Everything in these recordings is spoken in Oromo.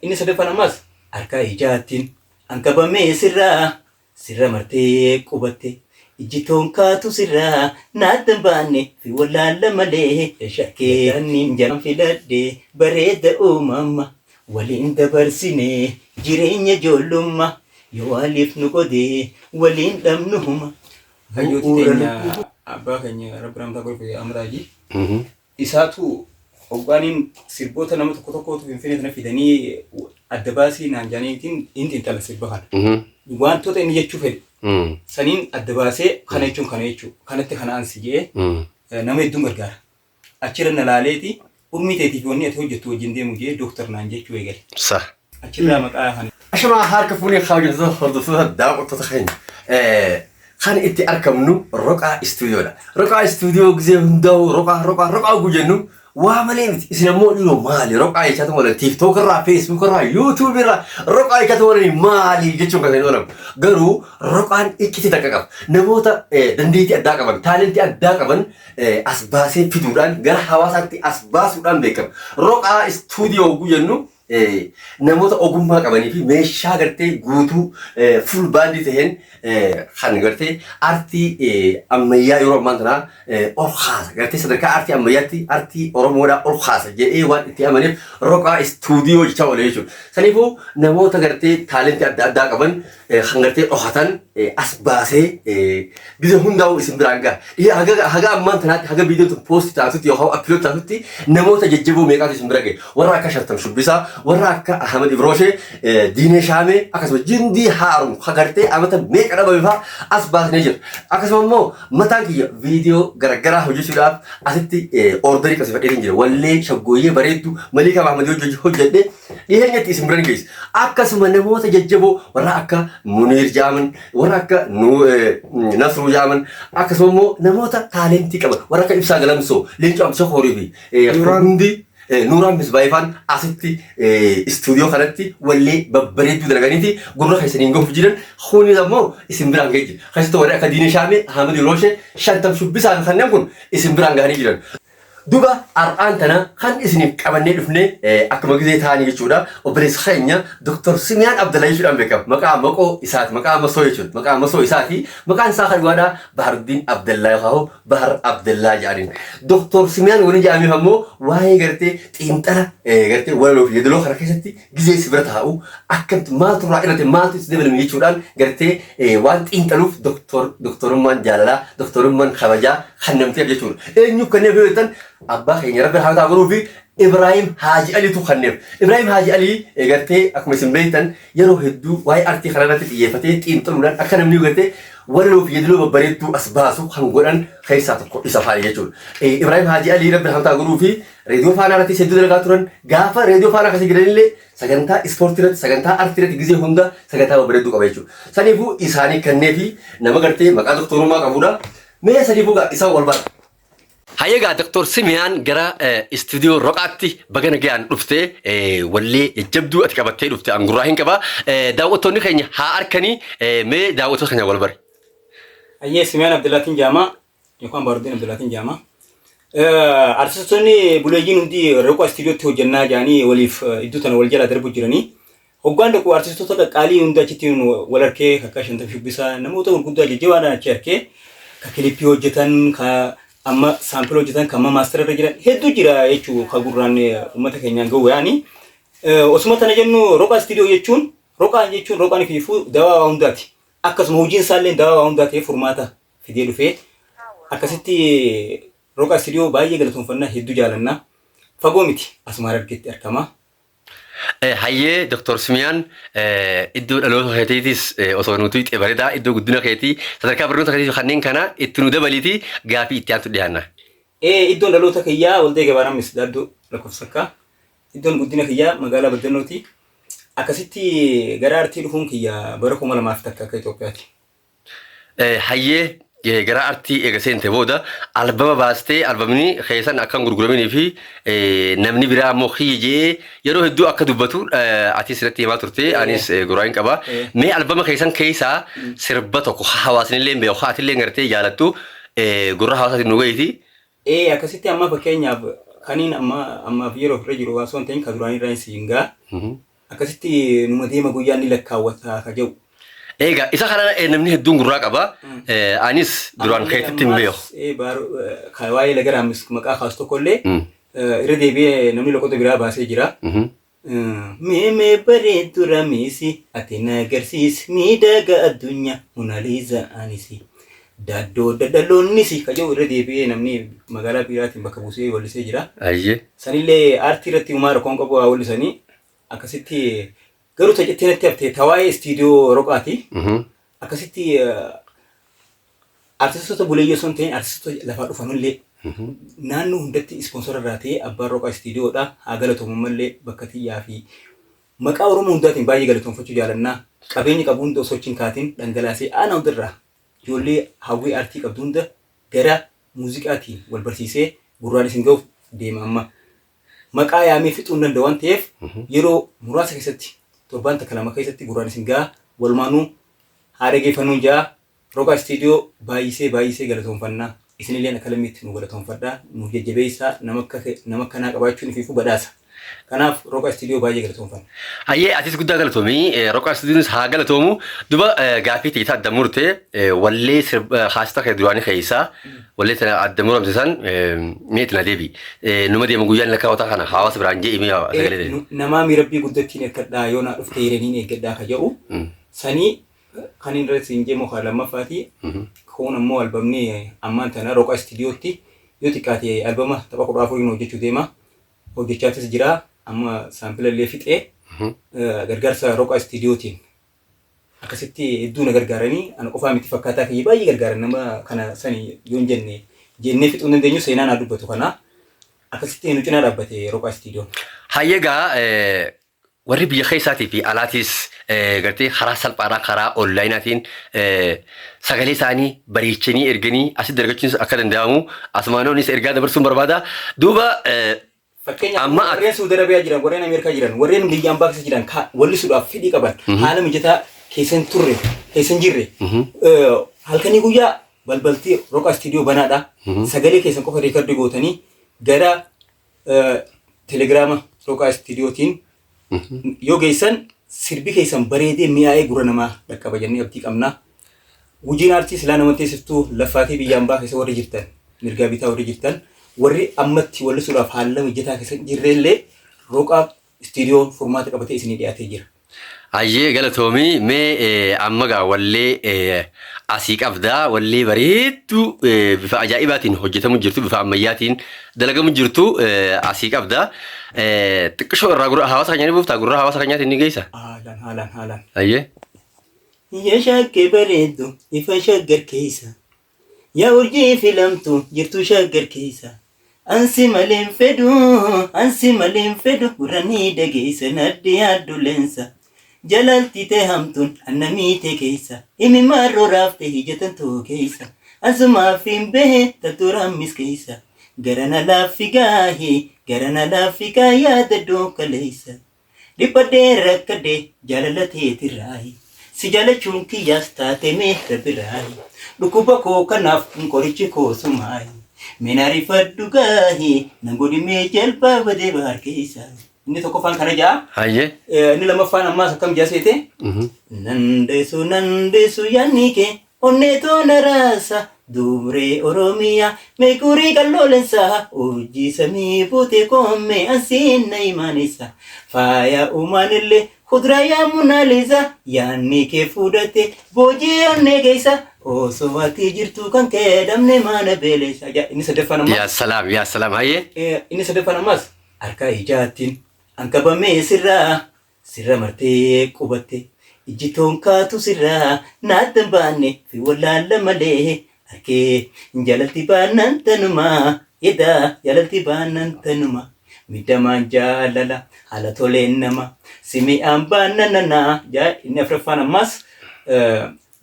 Inni sadaffaan ammas harka ijaatiin hanqabamee sirra martee qubatte ijjitoon kaatu sirraa naaddan baanne fi wallaalla malee shakkee anniin jalan filadhe bareeda uumama waliin dabarsine jireenya ijoollummaa yoo waliif nu godhe waliin dhabnuhuma. Hayyooti teenya abbaa keenya rabbi ramtaa golfe amraaji isaatu Ogbaaniin sirboota nama tokko tokkootu finfinnee sana fidanii adda baasii naan jaaniitiin inni intala sirba kana. Wantoota inni jechuu fedhe. Saniin adda baasee kana jechuun kana jechuu kanatti kana ansi jedhee nama hedduun gargaara. Achirra na laaleeti urmii teetiif wanni ati hojjettu wajjin deemu jedhee dooktar naan jechuu eegale. Achirraa maqaa kana. Ashama harka fuunee hawwattoota hordoftoota daawwattoota keenya. Kan itti argamnu Roqaa Istuudiyoodha. Roqaa Istuudiyoo gisee hundaa'u roqaa gujennu. Waa malee miti isin ammoo dhiroo maali roqaa jechaatu wala TikTok irraa Facebook irraa YouTube irraa roqaa jechaatu wala maali jechuun kan jedhamu garuu roqaan icciti takka qaba namoota dandeettii addaa qaban taalentii addaa qaban as baasee fiduudhaan gara hawaasaatti as baasuudhaan beekama roqaa istuudiyoo gujennu namoota ogummaa qabanii fi meeshaa gartee guutuu full baandii ta'een kan gartee artii ammayyaa yeroo ammaa kana ol kaasa gartee sadarkaa artii ammayyaatti artii oromoodhaa ol kaasa jedhee waan itti amaneef roqaa istuudiyoo jecha oole jechuudha. Saniifuu namoota gartee taalentii adda addaa qaban kan gartee dhohatan as baasee bifa hundaa'uu isin biraan gaha. Haga ammaan tanaatti haga viidiyoon poosti taatutti yookaan appiloot taatutti namoota jajjaboo meeqaatu isin bira gahe warra akka Shartam Shubbisaa warra akka Ahmed Ibroshee Diinee Shaamee akkasumas Jindii Haarum hagartee amata meeqa dhabame fa'aa as baasnee jira. Akkasuma immoo mataan kiyya viidiyoo garagaraa hojjechuudhaaf asitti orderii qabsiifadhee jira. Wallee shaggooyyee bareeddu Maliika Mahmad hojjedhee dhiheenyatti isin bira geesse. Akkasuma namoota jajjaboo warra akka Muniir Jaaman warra akka Nasruu Jaaman akkasuma immoo namoota taalentii qaban warra akka Ibsaa Galamsoo Leencoo Amsa Horii fi hundi Nuuraan Misbaayifaan asitti istuudiyoo kanatti wallee babbareedduu dalaganiiti gurra keessaniin gahuuf jiran kunis ammoo isin biraan gahee jira. Keessattuu warri akka Diinee Shaamee Ahmed Ibroshee Shartam Shubbisaa kanneen kun isin biraan gahanii jiran. Duba ar'aan tana kan isiniif qabannee dhufnee akkuma gisee ta'anii jechuudha. Obboleessa keenya Dr. Simiyaan Abdallaa jechuudhaan beekama. Maqaa maqoo isaati, maqaa masoo jechuudha. Maqaa masoo isaati. Maqaan isaa kan waadhaa Baharuddiin Abdallaa yookaan Bahar Abdallaa jedhaniin. Dr. Simiyaan waliin jedhameef ammoo waa'ee gartee xiinxala gartee walaloo fi yeedaloo kana keessatti gisee si bira taa'u akkamitti maaltu irraa irratti maaltu itti dabalame jechuudhaan gartee waan xiinxaluuf doktorummaan jaalalaa, doktorummaan kabajaa kan namtiif jechuudha. Eenyu kanneen beektan abbaa keenya rabbi haa ta'u fi Ibrahim Haji Ali tu kanneef. Ibrahim Haji Ali gartee akkuma isin beektan yeroo hedduu waa'ee artii kana irratti xiyyeeffatee xiinxaluudhaan akka namni gartee walaloo fi yeedaloo babbareedduu as baasu kan godhan keessaa tokko isa faana jechuudha. Ibrahim Haji Ali rabbi haa ta'u fi reediyoo faanaa irratti hedduu dalagaa turan gaafa reediyoo faanaa akkasii gidanillee sagantaa ispoortii irratti sagantaa artii irratti gisee hunda sagantaa babbareedduu qaba jechuudha. Saniifuu isaanii kannee fi nama gartee maqaa doktorummaa qabudha. Mee saniifuu isaan wal bara. Hayyagaa Dr. Simiyaan gara istuudiyoo Roqaatti bagana ga'an dhuftee wallee jabduu ati qabattee dhufte angurraa hin qaba. Daawwattoonni keenya haa arkanii mee daawwattoota keenya wal bare. Hayyee Simiyaan Abdallaatiin jaama yookaan Baharuddiin Abdallaatiin jaama. Artistoonni buleeyyiin hundi Roqaa istuudiyootti hojjannaa jedhanii waliif iddoo tana wal jalaa darbu jiranii. Hoggaan tokko artistoota qaqqaalii hunda achitti wal arkee akka Shartam Shubbisaa namoota gurguddaa jajjabaadhaan achi arkee ka kilippii hojjetan ka amma saampil hojjetan kan amma maastara irra jiran hedduu jira jechuun ka gurraan uummata keenyaan gahu yaani. Osuma tana jennu Roqaa istuudiyoo jechuun roqaan fiifuu dawaa hundaati. Akkasuma hojiin isaallee dawaa hundaati furmaata fidee dhufee akkasitti Roqaa istuudiyoo baay'ee galatoonfannaa hedduu jaalannaa. Fagoo miti asuma argetti argama. Hayyee Dr. Simiyaan iddoo dhaloota keetiitis osoo nuti bareedaa iddoo guddina keetii sadarkaa barnoota keetii kanneen kana itti nu dabaliiti gaafii itti aantu dhiyaanna. Iddoon dhaloota kiyyaa Waldaa Gabaaraan Misdaaddoo lakkoofsakkaa iddoon guddina kiyyaa magaalaa Baddannooti. Akkasitti gara artii dhufuun kiyyaa bara 2000 takka akka Itoophiyaati. Hayyee gara artii eegaseente booda albama baastee albamni keessan akkan gurguraminii fi namni biraa ammoo hiyyee yeroo hedduu akka dubbatu ati sirratti himaa turte anis guraa hin qaba. Mee albama keessan keessaa sirba tokko hawaasinillee beeku haatillee gartee jaalattu gurra hawaasaatiin nu gahiiti. Akkasitti amma fakkeenyaaf kaniin ammaaf yeroo ofirra jiru waan ta'in ka duraanii irraa hin siingaa. akkasitti numa deema guyyaan ni lakkaawwata ka jedhu. Egaa isa kana namni hedduun gurraa qaba. Anis duraan keessatti hin beeku. Waa'ee lagaraamis maqaa kaas tokkollee irra deebi'ee namni loqota biraa baasee jira. Mee bareedu ramiisi ati na agarsiisi miidhaga addunyaa Monaaliizaa anisi. Daddoo daddaloonnis ka jedhu irra deebi'ee namni magaalaa biraatiin bakka buusee wallisee jira. Sanillee aartii irratti uumaa rakkoon qabu haa wallisanii akkasitti garuu tajaajilatti natti haftee tawaa'ee istiidiyoo roqaati. Akkasitti artistoota buleeyyoo osoo hin ta'in artistoota lafaa dhufanillee naannoo hundatti ispoonsora irraa ta'ee abbaan roqaa istiidiyoodha. Haa galatoomu mallee bakka xiyyaa fi maqaa Oromoo hundaatiin baay'ee galatoomfachuu jaalannaa. Qabeenyi qabu hunda osoo hin kaatiin dhangalaasee aanaa hundarraa ijoollee hawwii aartii qabdu hunda gara muuziqaatiin wal barsiisee gurraan isin ga'uuf deema amma. Maqaa yaamee fixuu hin danda'u waan ta'eef yeroo muraasa keessatti torbaan takka lama keessatti gurraan isin ga'a walumaanuu haadha geeffannuu ja'a roqaa istiidiyoo baay'isee galatoomfannaa. Isinillee akka lammiitti nu galatoomfadhaa nu jajjabeessaa nama akkanaa qabaachuun ifiifuu badhaasa. Kanaaf roqaa istiidiyoo baay'ee galatoomfanna. Hayyee atis guddaa galatoomii roqaa istiidiyoonis haa galatoomu. Duba gaaffii tiitaa adda murtee wallee haasita kee duraanii keessaa wallee tana adda muramsisan meeti na deebi. Numa deema guyyaan lakkaawwataa kana hawaasa biraan jee himee sagalee deebi. Namaa miirabbii guddattiin eeggadhaa yoo naa dhuftee yereniin eeggadhaa ka jedhu sanii kan hin irratti jee mokaa lammaffaati. Kun ammoo albamni ammaan tana roqaa istiidiyootti yoo xiqqaate albama tapha 14 hojjechuu deema. Hojjechaatis jira amma saampila illee fixee gargaarsa roqaa istiidiyootiin akkasitti hedduu na gargaaranii ana qofaa miti fakkaataa kiyya baay'ee gargaaran nama kana sani yoo hin jennee fixuu hin dandeenyu seenaa naa dubbatu kana akkasitti nu cinaa dhaabbate roqaa istiidiyoon. Hayyegaa warri biyya keessaatii fi alaatis gartee karaa salphaadhaa karaa onlaayinaatiin sagalee isaanii bareechanii erganii asitti dargachuun akka danda'amu asumaanoonis ergaa dabarsuun barbaada. Duuba fakkeenyaaf warreen Suudi Arabiyaa jiran, warreen Ameerikaa jiran, warreen biyya ambaa keessa jiran wallisuudhaaf fedhii qaban haala mijataa keessan turre keessan jirre halkanii guyyaa balbaltii roqaa istiidiyoo banaadha. Sagalee keessan qofa riikardii gootanii gara telegiraama roqaa istiidiyootiin yoo geessan sirbi keessan bareedee mi'aayee gurra namaa dhaqqaba jennee abdii qabna. Hojiin aartii silaa nama teessiftuu laffaatii biyya ambaa keessa warri jirtan mirgaa bitaa warri jirtan warri ammatti wallisuudhaaf haala mijataa keessa jirrellee roqaa istiidiyoo furmaata qabatee isinii dhiyaatee jira. Hayyee galatoomii mee amma gaa wallee asii qabdaa wallee bareedduu bifa ajaa'ibaatiin hojjetamu jirtu bifa ammayyaatiin dalagamu jirtu asii qabdaa. Xiqqishoo irraa gurra hawaasa keenyaa ni buuftaa gurra hawaasa keenyaatiin ni geessa. Haalaan. Hayyee. Yaa shaggee bareeddu ifa shaggar keessa yaa urjii filamtu jirtu shaggar keessa ansi maleen fedhu gurranii dhageessa nadde yaaddu leensa jalalti ta'e hamtuun annamiite keessa imi marroo raaftee hijatan too keessa asumaaf hin bahe tatturammis keessa garana laafigaa yaada dookaleessa dhiphadhee rakkadhee jaalalateetirraayi. Si jaalachuun kiyyaas taate meeshaa biraayi. Dhukkuba koo kanaaf qorichi koo sumaayi. Meenaari faddu gaahii nan godhimee jalbaa badee bahar keessa. Inni tokkoffaan kana jaa. Hayyee. Inni lammaffaan ammaas akkam jaaseete. Nandeesu yaanni kee onneetoo naraasa. Dubree Oromiyaa meekurii qalloolensaa hojii samii buutee koomee ansiin na imaanessa. Faaya uumaanillee kuduraa yaa Monaaliizaa yaanni kee fudhate boojii onnee geessa osoo ati jirtu kan keedamne maana beelessa. Inni sadaffaan ammaas. Yaa salaam hayyee. Inni sadaffaan ammaas harka ijaatiin hanqabamee sirra martee qubatte ijjitoon kaatu sirraa naatti hin baanne fi wallaalla malee. Arkee jaalalti baanaan tanumaa jaalalti baanaan tanumaa midhamaan jaalala haala toleen nama simi'aan baanananaa inni afuraffaan ammaas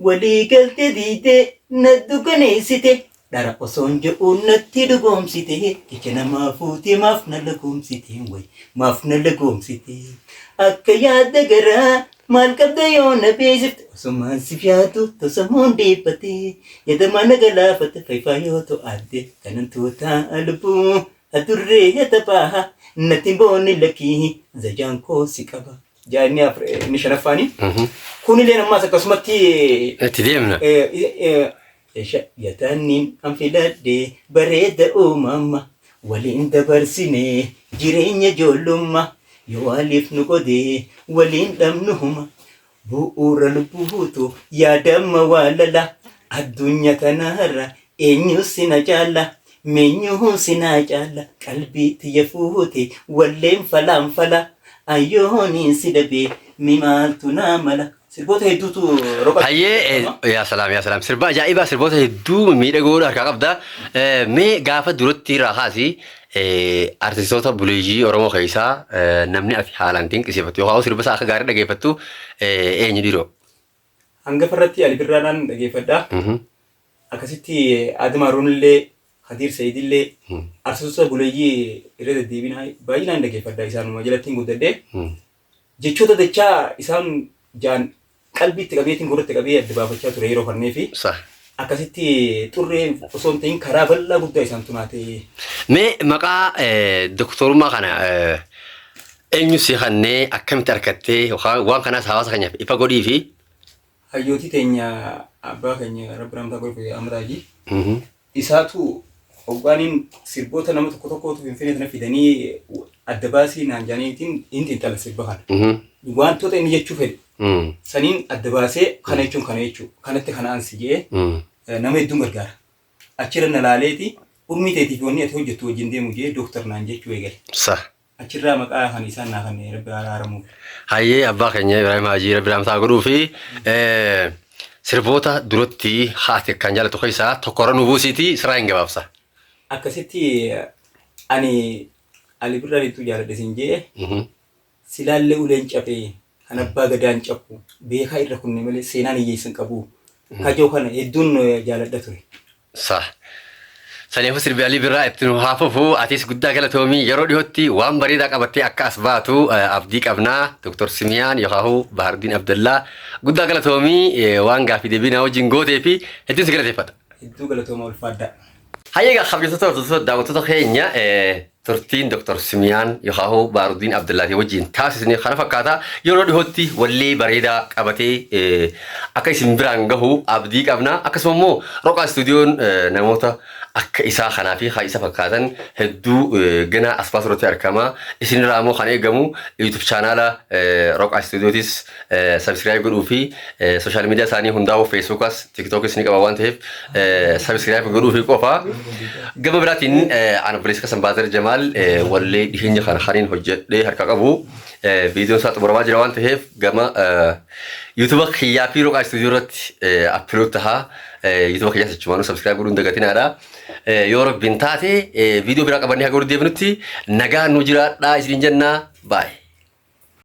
walii galtee diidee na duganeessite dhara osoon je'uun natti dhugoomsite jecha namaa fuutee maaf na lagoomsite akka yaada garaa maal qabda yoo na beeksifte osumaan si fiyaatu tosamuun dhiibbate yadamaa na galaafate fayyifaa yoo to'adde kanan tuutaa lubbuu adurree yata baha natti boonni lakkii zajaan koo si qaba jaanni inni shanaffaani kun illee ammaas akkasumatti itti deemna yatannin anfiladde bareeda uumama waliin dabarsine jireenya ijoollummaa yoo waliif nu godee waliin dhabnuhuma bu'uura lubbuutu yaadamma waalala addunyaa tanarra eenyu sina jaalla meenyu sina jaalla qalbii tiyya fuute walleen fala ayyooniin si dabee mimaaltu naa mala sirboota hedduutu roqa hayyee yaa salaam sirba ajaa'ibaa sirboota hedduu miidhagoodha harkaa qabda mee gaafa duratti raahaasi artistoota buleeyyii Oromoo keessaa namni ati haalaan dinqisiifattu yookaan sirba isaa akka gaarii dhageeffattu eenyu dhiiroo? Hangafa irratti Ali Birraadhaan dhageeffadha. Akkasitti Adimaaruun illee Hadiir Sayyid illee artistoota buleeyyii irra deddeebiin baay'inaan dhageeffadha isaanuma jalatti hin guddadhee jechoota dachaa isaan jaan qalbiitti qabeetiin gurratti qabee adda baafachaa ture yeroo fannee fi akkasitti xurree osoo hin ta'in karaa bal'aa guddaa isaan tumaate. Mee maqaa doktorummaa kana eenyu si kannee akkamitti argattee yookaan waan kanaas hawaasa keenyaaf ifa godhii fi hayyootii teenya abbaa keenya Rabbi Ramtaa Golfee Amraaji isaatu Ogbaaniin sirboota nama tokkotu finfinnee sana fidanii adda baasii naan jaaniitiin inni intala sirba kana. Wantoota inni jechuu fedhe. Saniin adda baasee kana jechuun kana jechuu kanatti kana ansi jedhee nama hedduun gargaara. Achirra na laaleeti urmii teetiif wanni ati hojjettu wajjin deemu jedhee dooktar naan jechuu eegale. Achirraa maqaa kan isaan naa kan Rabbi araaramuuf. Hayyee abbaa keenya Ibrahim Haajii Rabbi Ramtaa godhuu fi sirboota duratti haati kan jaalatu keessaa tokkorra nu buusiiti siraa hin gabaabsa. Akkasitti ani Ali Birraanitu jaaladhe siin jee silaallee uleen cabee kan abbaa gadaan cabu beekaa irra kunne malee seenaan hiyyeessan qabu kajoo kana hedduun jaaladha ture. Saniifuu sirbi Ali Birraa itti nu haafufu atis guddaa galatoomii yeroo dhiyootti waan bareedaa qabattee akka as baatu abdii qabnaa Dr. Simiyaan yookaan Bahardiin Abdallaa guddaa galatoomii waan gaaffii deebii na wajjin gootee fi hedduun si galateeffadha. Hedduu galatooma ulfaadha. Hayyee kabajamtoota daawwattoota keenya turtiin Dr. Simiyaan yookaan Bahardiin Abdallaa wajjin taasisne kana fakkaata yeroo dhiyootti wallee bareedaa qabatee akka isin biraan gahu abdii qabna akkasuma immoo Roqaa Istuudiyoon namoota akka isaa kanaa fi haa isa fakkaatan hedduu gana asfaasirratti argama isinirraa immoo kan eegamu YouTube chaanaala Roqaa Istuudiyootis subscribe godhuu fi social media isaanii hundaa'u Facebookas TikTokis ni qaba waan ta'eef subscribe godhuu fi qofa gama biraatiin ana Obboleessa Kasanbaatar Jamaal wallee dhiheenya kana kaniin hojjedhee harka qabu viidiyoon isaa xumuramaa jira waan ta'eef gama YouTube kiyyaa fi Roqaa Istuudiyoo irratti upload tahaa YouTube kiyyaa jechuun subscribe godhuun dagatinaadha. Yoo rabbiin taate viidiyoo biraa qabannee haga deebinutti nagaa nu jiraadhaa isin jennaa baay'ee.